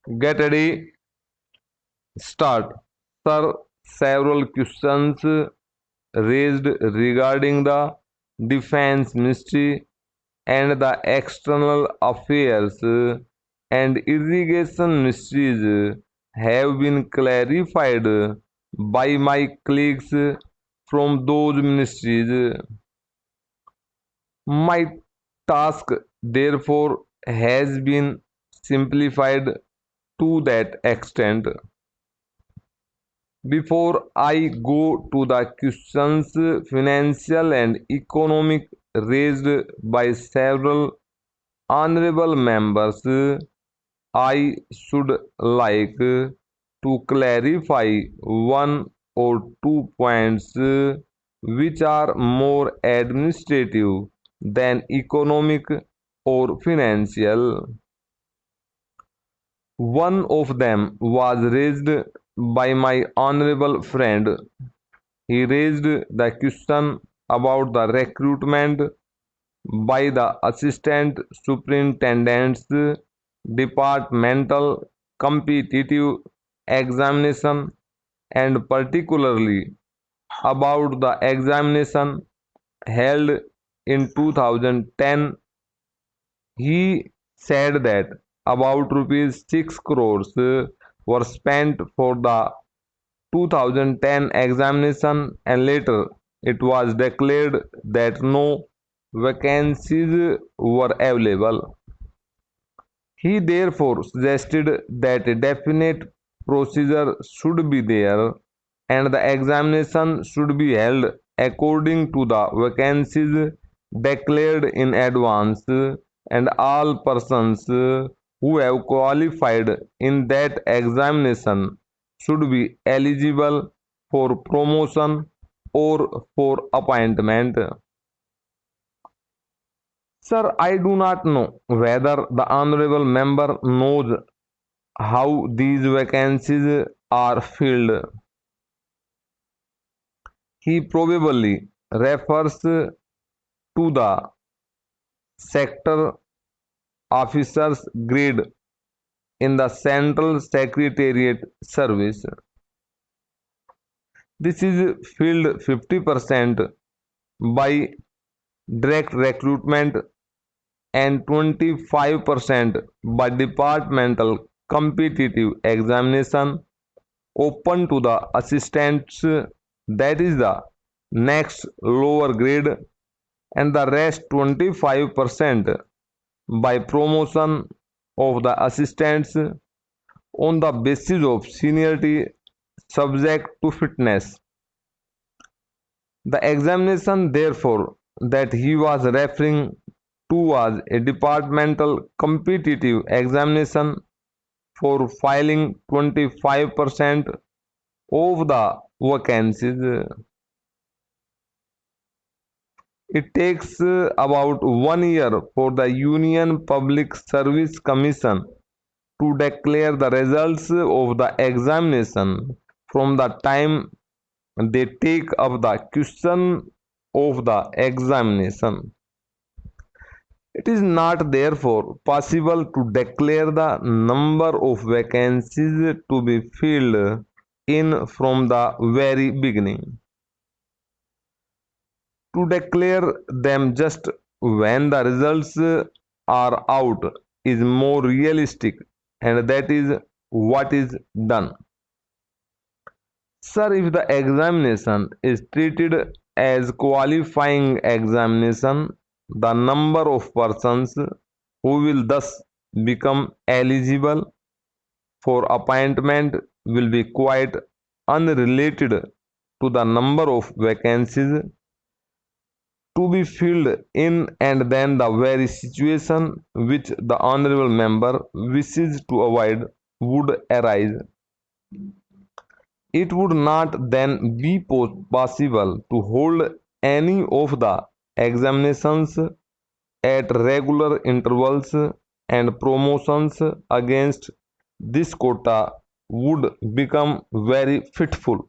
Get ready, start. Sir, several questions raised regarding the defense ministry and the external affairs and irrigation ministries have been clarified by my colleagues from those ministries. My task, therefore, has been simplified to that extent. Before I go to the questions, financial and economic, raised by several honorable members, I should like to clarify one or two points which are more administrative than economic or financial. One of them was raised by my honorable friend. He raised the question about the recruitment by the assistant superintendent's departmental competitive examination, and particularly about the examination held in 2010. He said that about rupees 6 crores were spent for the 2010 examination, and later it was declared that no vacancies were available. He therefore suggested that a definite procedure should be there and the examination should be held according to the vacancies declared in advance, and all persons who have qualified in that examination should be eligible for promotion or for appointment. Sir, I do not know whether the honorable member knows how these vacancies are filled. He probably refers to the sector officer's grade in the Central Secretariat Service. This is filled 50% by direct recruitment and 25% by departmental competitive examination open to the assistants, that is the next lower grade, and the rest 25% by promotion of the assistants on the basis of seniority subject to fitness. The examination, therefore, that he was referring to was a departmental competitive examination for filing 25% of the vacancies. It takes about 1 year for the Union Public Service Commission to declare the results of the examination from the time they take up the question of the examination. It is not therefore possible to declare the number of vacancies to be filled in from the very beginning. To declare them just when the results are out is more realistic, and that is what is done. Sir, if the examination is treated as qualifying examination, the number of persons who will thus become eligible for appointment will be quite unrelated to the number of vacancies to be filled in, and then the very situation which the honorable member wishes to avoid would arise. It would not then be possible to hold any of the examinations at regular intervals, and promotions against this quota would become very fitful.